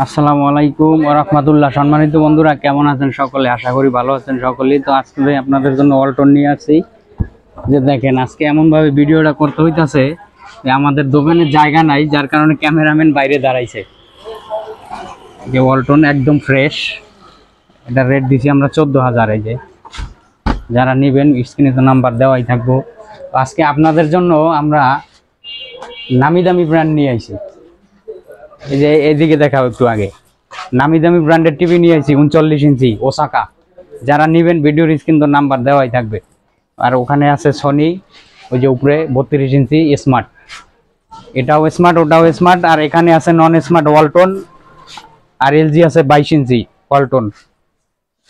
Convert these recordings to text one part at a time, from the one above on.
আসসালামু আলাইকুম ওয়া রাহমাতুল্লাহ। সম্মানিত বন্ধুরা, কেমন আছেন সকলে? আশা করি ভালো আছেন সকলেই। তো আজকে আপনাদের জন্য ওয়ালটন নিয়ে আসছি। যে দেখেন, আজকে এমনভাবে ভিডিওটা করতে হইতাছে যে আমাদের দোকানে জায়গা নাই, যার কারণে ক্যামেরাম্যান বাইরে দাঁড়াইছে। যে ওয়ালটন একদম ফ্রেশ, এটা রেট দিছি আমরা 14,000। এই যে যারা নেবেন স্ক্রিনে তো নাম্বার দেওয়াই থাকবো। আজকে আপনাদের জন্য আমরা নামি দামি ব্র্যান্ড নিয়ে আইছি। এই যে এদিকে দেখাও একটু আগে, নামি দামি ব্র্যান্ডের টিভি নিয়ে আসি 39 ইঞ্চি ওসাকা। যারা নেবেন ভিডিওর স্ক্রিন তো নাম্বার দেওয়াই থাকবে। আর ওখানে আছে সনি, ওই যে উপরে 32 ইঞ্চি স্মার্ট, এটাও স্মার্ট ওটাও স্মার্ট। আর এখানে আছে নন স্মার্ট ওয়ালটন, আর এলজি আছে 22 ইঞ্চি ওয়ালটন।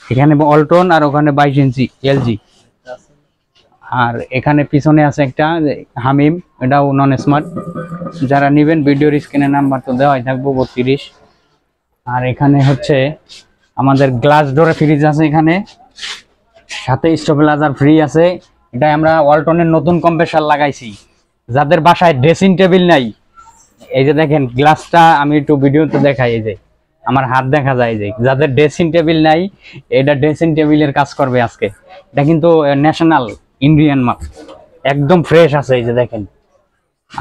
এখানে ওয়ালটন আর ওখানে 22 ইঞ্চি এলজি। আর এখানে পিছনে আছে একটা হামিম, এটাও নন স্মার্ট। যারা নেবেন ভিডিওর স্ক্রিনে নাম্বার তো দেওয়াই থাকবো 32। আর এখানে হচ্ছে আমাদের গ্লাস ডোরে ফ্রিজ আছে, এখানে সাথে স্টেবিলাইজার ফ্রি আছে। এটা আমরা ওয়ালটনের নতুন কম্প্রেসার লাগাইছি। যাদের বাসায় ড্রেসিং টেবিল নাই, এই যে দেখেন গ্লাসটা আমি একটু ভিডিওতে দেখাই, এই যে আমার হাত দেখা যায়। যে যাদের ড্রেসিং টেবিল নাই, এটা ড্রেসিং টেবিলের কাজ করবে আজকে। এটা কিন্তু ন্যাশনাল ইন্ডিয়ান মাল, একদম ফ্রেশ আছে। এই যে দেখেন,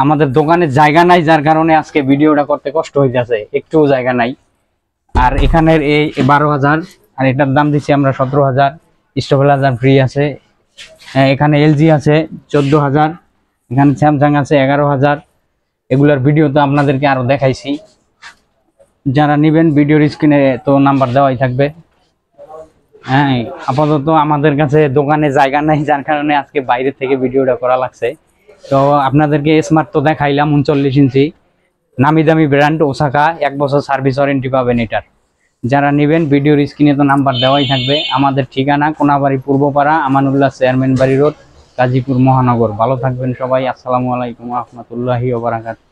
আমাদের দোকানে জায়গা নাই, যার কারণে আজকে ভিডিওটা করতে কষ্ট হয়ে যাচ্ছে, একটুও জায়গা নাই। আর এখানের এই 12,000, আর এটার দাম দিচ্ছি আমরা 17,000। স্টেবিলাইজার ফ্রি আছে। এখানে এলজি আছে 14,000, এখানে স্যামসাং আছে 11,000। এগুলার ভিডিও তো আপনাদেরকে আরো দেখাইছি। যারা নেবেন ভিডিওর স্ক্রিনে তো নাম্বার দেওয়াই থাকবে। হ্যাঁ, আপাতত আমাদের কাছে দোকানে জায়গা নাই, যার কারণে আজকে বাইরে থেকে ভিডিওটা করা লাগছে। তো আপনাদেরকে স্মার্ট তো দেখাইলাম 39 ইঞ্চি নামি দামি ব্র্যান্ড ওসাকা, 1 বছর সার্ভিস ওয়ারেন্টি পাবেন এটার। যারা নেবেন ভিডিওর স্ক্রিনে তো নাম্বার দেওয়াই থাকবে। আমাদের ঠিকানা কোনাবাড়ি পূর্বপাড়া, আমানুল্লাহ চেয়ারম্যান বাড়ি রোড, গাজীপুর মহানগর। ভালো থাকবেন সবাই। আসসালামু আলাইকুম ওয়া রাহমাতুল্লাহি ওয়া বারাকাতুহু।